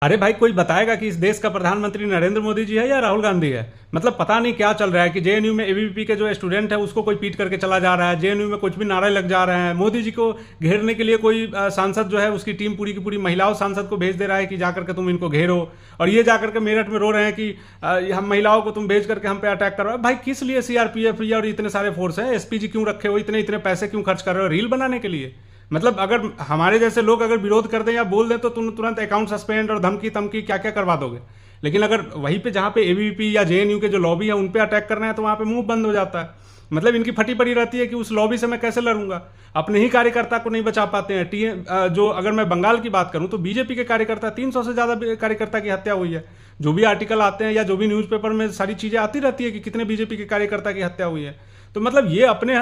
अरे भाई, कोई बताएगा कि इस देश का प्रधानमंत्री नरेंद्र मोदी जी है या राहुल गांधी है? मतलब पता नहीं क्या चल रहा है कि जेएनयू में एबीवीपी के जो स्टूडेंट है उसको कोई पीट करके चला जा रहा है, जेएनयू में कुछ भी नारे लग जा रहे हैं, मोदी जी को घेरने के लिए कोई सांसद जो है उसकी टीम पूरी की पूरी महिलाओं सांसद को भेज दे रहा है कि जाकर के तुम इनको घेरो, और ये जाकर के मेरठ में रो रहे हैं कि हम महिलाओं को तुम भेज करके हम पे अटैक कर रहे हो। भाई किस लिए सीआरपीएफ और इतने सारे फोर्स है, एसपीजी क्यों रखे हो, इतने इतने पैसे क्यों खर्च कर रहे हो रील बनाने के लिए? मतलब अगर हमारे जैसे लोग अगर विरोध कर दें या बोल दें तो तुम तुरंत अकाउंट सस्पेंड और धमकी तमकी क्या क्या करवा दोगे। लेकिन अगर वहीं पे जहाँ पे एबीवीपी या जेएनयू के जो लॉबी है उन पे अटैक करना है तो वहाँ पे मुंह बंद हो जाता है। मतलब इनकी फटी पड़ी रहती है कि उस लॉबी से मैं कैसे लड़ूंगा, अपने ही कार्यकर्ता को नहीं बचा पाते हैं। जो अगर मैं बंगाल की बात करूं तो बीजेपी के कार्यकर्ता 300 से ज़्यादा कार्यकर्ता की हत्या हुई है। जो भी आर्टिकल आते हैं या जो भी न्यूज़पेपर में सारी चीज़ें आती रहती है कि कितने बीजेपी के कार्यकर्ता की हत्या हुई है। तो मतलब ये अपने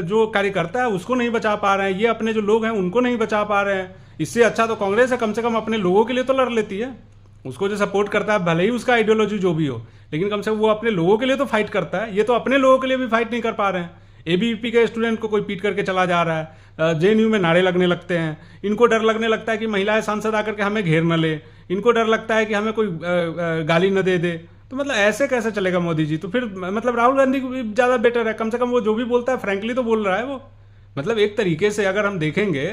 जो कार्यकर्ता है उसको नहीं बचा पा रहे हैं, ये अपने जो लोग हैं उनको नहीं बचा पा रहे हैं। इससे अच्छा तो कांग्रेस है, कम से कम अपने लोगों के लिए तो लड़ लेती है। उसको जो सपोर्ट करता है भले ही उसका आइडियोलॉजी जो भी हो, लेकिन कम से कम वो अपने लोगों के लिए तो फाइट करता है। ये तो अपने लोगों के लिए भी फाइट नहीं कर पा रहे हैं। एबीवीपी के स्टूडेंट को कोई पीट करके चला जा रहा है, जेएनयू में नारे लगने लगते हैं, इनको डर लगने लगता है कि महिलाएं सांसद आकर के हमें घेर न ले, इनको डर लगता है कि हमें कोई गाली न दे दे। तो मतलब ऐसे कैसे चलेगा मोदी जी? तो फिर मतलब राहुल गांधी को भी ज़्यादा बेटर है, कम से कम वो जो भी बोलता है फ्रैंकली तो बोल रहा है वो। मतलब एक तरीके से अगर हम देखेंगे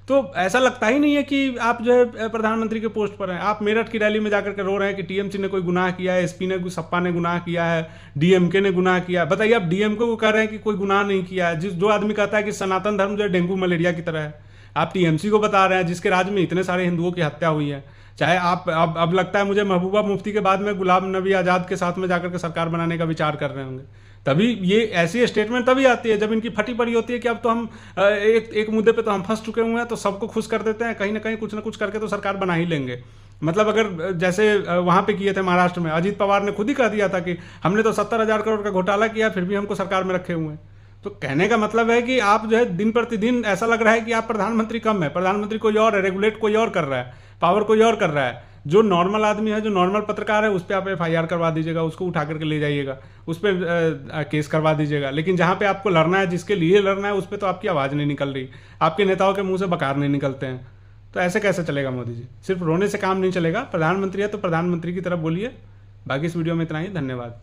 तो ऐसा लगता ही नहीं है कि आप जो है प्रधानमंत्री के पोस्ट पर हैं। आप मेरठ की रैली में जाकर के रो रहे हैं कि टीएमसी ने कोई गुनाह किया है, एसपी ने सपा ने गुनाह किया है, डीएमके ने गुनाह किया है। बताइए, आप डीएमके को कह रहे हैं कि कोई गुनाह नहीं किया है। जो आदमी कहता है कि सनातन धर्म जो है डेंगू मलेरिया की तरह है, आप टीएमसी को बता रहे हैं जिसके राज्य में इतने सारे हिंदुओं की हत्या हुई है। चाहे आप अब लगता है मुझे महबूबा मुफ्ती के बाद में गुलाम नबी आज़ाद के साथ में जाकर के सरकार बनाने का विचार कर रहे होंगे। तभी ये ऐसी स्टेटमेंट तभी आती है जब इनकी फटी पड़ी होती है कि अब तो हम एक मुद्दे पे तो हम फंस चुके हुए हैं, तो सबको खुश कर देते हैं, कहीं ना कहीं कुछ ना कुछ करके तो सरकार बना ही लेंगे। मतलब अगर जैसे वहाँ पे किए थे महाराष्ट्र में, अजीत पवार ने खुद ही कह दिया था कि हमने तो 70,000 करोड़ का घोटाला किया फिर भी हमको सरकार में रखे हुए हैं। तो कहने का मतलब है कि आप जो है दिन प्रतिदिन ऐसा लग रहा है कि आप प्रधानमंत्री कम है, प्रधानमंत्री कोई और है, रेगुलेट कोई और कर रहा है, पावर कोई और कर रहा है। जो नॉर्मल आदमी है, जो नॉर्मल पत्रकार है, उस पर आप एफआईआर करवा दीजिएगा, उसको उठा करके ले जाइएगा, उस पर केस करवा दीजिएगा। लेकिन जहाँ पे आपको लड़ना है, जिसके लिए लड़ना है, उस पर तो आपकी आवाज़ नहीं निकल रही, आपके नेताओं के मुंह से बकार नहीं निकलते हैं। तो ऐसे कैसे चलेगा मोदी जी? सिर्फ रोने से काम नहीं चलेगा। प्रधानमंत्री है तो प्रधानमंत्री की तरफ बोलिए। बाकी इस वीडियो में इतना ही, धन्यवाद।